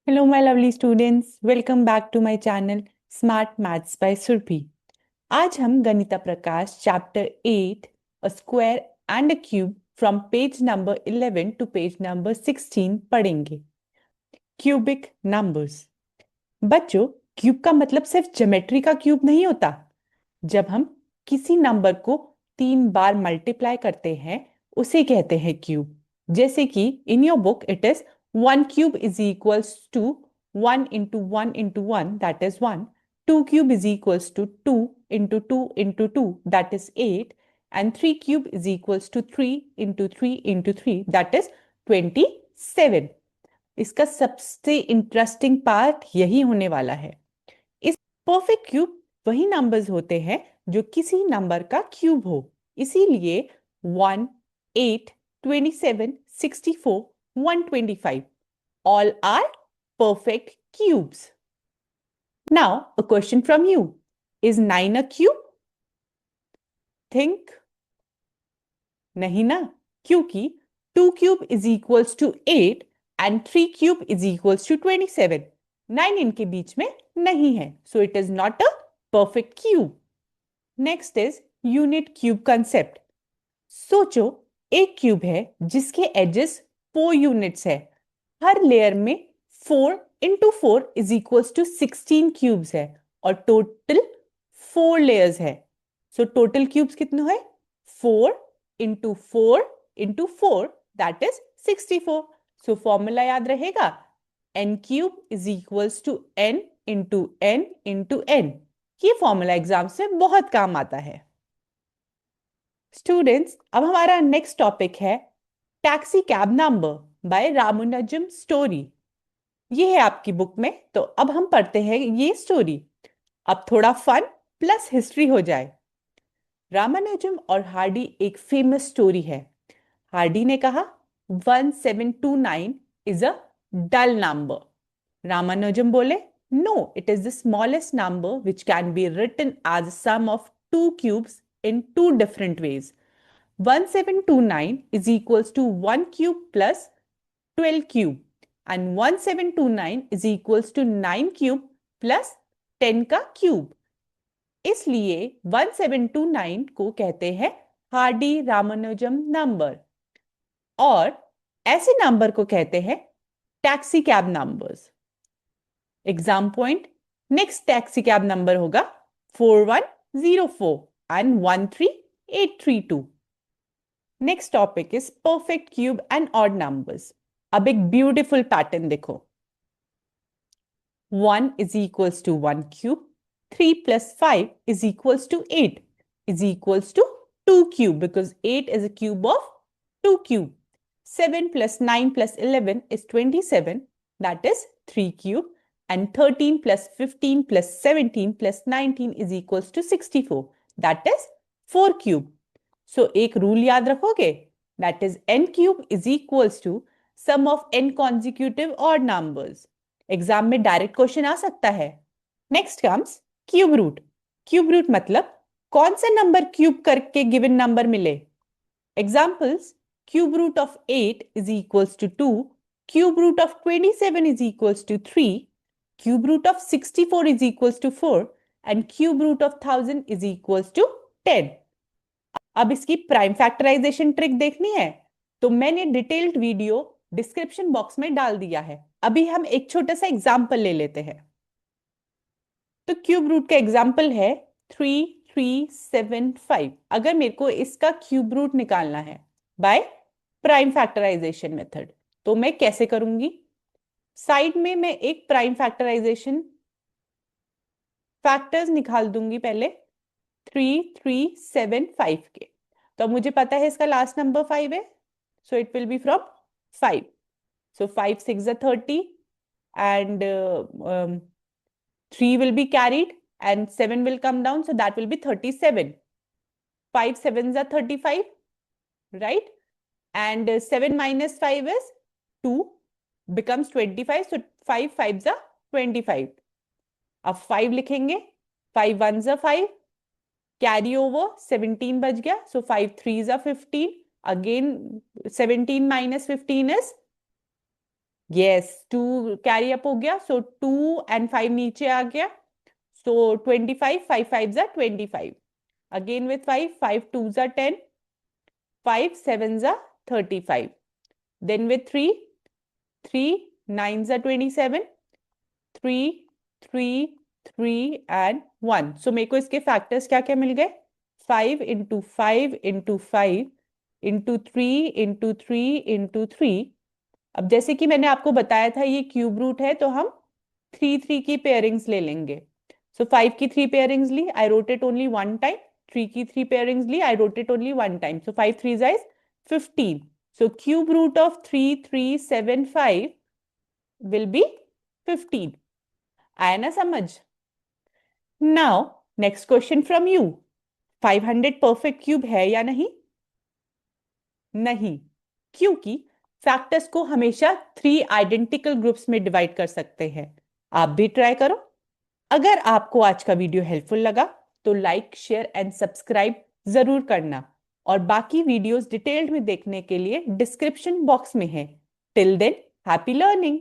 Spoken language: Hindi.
Hello, my lovely students. Welcome back to my channel Smart Maths by Surpi. आज हम गणिता प्रकाश chapter 8 A Square and a Cube from page number 11 to page number 16 पढ़ेंगे. Cubic numbers. बच्चों, क्यूब का मतलब सिर्फ ज्योमेट्री का क्यूब नहीं होता. जब हम किसी नंबर को 3 बार मल्टीप्लाई करते हैं उसे कहते हैं क्यूब. जैसे कि in your book it is 1 cube is equals to 1 into 1 into 1, that is 1. 2 cube is equals to 2 into 2 into 2, that is 8. And 3 cube is equals to 3 into 3 into 3, that is 27. इसका सबसे इंटरेस्टिंग पार्ट यही होने वाला है. इस परफेक्ट क्यूब वही नंबर्स होते हैं जो किसी नंबर का क्यूब हो. इसीलिए 1, 8, 27, 64, 125 all are perfect cubes. Now a question from you. Is 9 a cube? Think. नहीं ना, क्योंकि 2 cube is equals to 8 and 3 cube is equals to 27. 9 इनके बीच में नहीं है, so it is not a perfect cube. Next is unit cube concept. सोचो एक क्यूब है जिसके एजेस 4 यूनिट्स है. हर लेयर में 4 into 4 is equals to 16 cubes है और टोटल 4 लेयर्स है. सो टोटल क्यूब्स कितने है? 4 into 4 into 4, that is 64. So formula याद रहेगा, n cube is equals to n into n into n. ये फॉर्मूला एग्जाम्स में बहुत काम आता है. स्टूडेंट्स, अब हमारा नेक्स्ट टॉपिक है taxi cab number by Ramanujan story. ये है आपकी बुक में, तो अब हम पढ़ते हैं ये स्टोरी. अब थोड़ा फन प्लस हिस्ट्री हो जाए. रामानुजम और हार्डी एक फेमस स्टोरी है. हार्डी ने कहा 1729 is a dull number. Ramanujam बोले no, it is the smallest number which can be written as a sum of 2 cubes in 2 different ways. 1729 is equals to 1 cube plus 12 cube and 1729 is equals to 9 cube plus 10 का cube. इसलिए 1729 को कहते हैं हार्डी रामानुजम नंबर और ऐसे नंबर को कहते हैं taxi cab numbers. Exam point, next taxi cab number होगा 4104 and 13832. Next topic is perfect cube and odd numbers. अब एक ब्यूटीफुल पैटर्न देखो. 1 is equals to 1 cube, 3 plus 5 is equals to 8 is equals to 2 cube because 8 is a cube of 2 cube. 7 plus 9 plus 11 is 27, that is 3 cube. And 13 plus 15 plus 17 plus 19 is equals to 64. That is 4 cube. So एक रूल याद रखोगे, that is n cube is equals to sum of n consecutive odd numbers. Exam में डायरेक्ट क्वेश्चन आ सकता है. Next comes cube root. Cube root मतलब कौन सा नंबर क्यूब करके गिवन नंबर मिले. Examples, cube root of 8 is equals to 2, cube root of 27 is equals to 3, cube root of 64 is equals to 4 and cube root of 1000 is equals to 10. अब इसकी प्राइम फैक्टराइजेशन ट्रिक देखनी है तो मैंने डिटेल्ड वीडियो डिस्क्रिप्शन बॉक्स में डाल दिया है. अभी हम एक छोटा सा एग्जांपल ले लेते हैं. तो क्यूब रूट का एग्जांपल है 3375. अगर मेरे को इसका क्यूब रूट निकालना है बाय प्राइम फैक्टराइजेशन मेथड तो मैं कैसे करूंगी. साइड में मैं एक प्राइम फैक्टराइजेशन फैक्टर्स निकाल दूंगी पहले 3375 के. तो अब मुझे पता है इसका लास्ट नंबर 5 है, so it will be from 5. So 5 6 are 30 and 3 will be carried and 7 will come down, so that will be 37. 5 7s are 35, right? And 7 minus 5 is 2, becomes 25, so 5 5s are 25. अब 5 लिखेंगे, 5 1s are 5, कैरी ओवर 17 बच गया, so 5 3s are 15. Again 17 minus 15 is yes, 2 carry up हो गया, सो 2 एंड 5 नीचे आ गया, सो 25, 5 5 जा 25, अगेन विथ 5, 5 2 जा 10, 5 7 जा 35, देन विथ 3, 3 9 जा 27, 3 3 3 एंड 1। सो मेरे को इसके फैक्टर्स क्या क्या मिल गए, 5 into 5 into 5 into 3 into 3 into 3। अब जैसे कि मैंने आपको बताया था ये क्यूब रूट है, तो हम 3 3 की पेयरिंग्स ले लेंगे। सो 5 की 3 पेयरिंग्स ली, I wrote it only one time. 3 की 3 पेयरिंग्स ली, I wrote it only one time. So 5 3 is 15। So cube root of 3375 will be 15। आया ना समझ? Now next question from you, 500 perfect cube है या नहीं? नहीं, क्योंकि फैक्टर्स को हमेशा 3 आइडेंटिकल ग्रुप्स में डिवाइड कर सकते हैं। आप भी ट्राई करो। अगर आपको आज का वीडियो हेल्पफुल लगा तो लाइक शेयर एंड सब्सक्राइब जरूर करना, और बाकी वीडियोस डिटेल्ड में देखने के लिए डिस्क्रिप्शन बॉक्स में है। Till then, happy learning.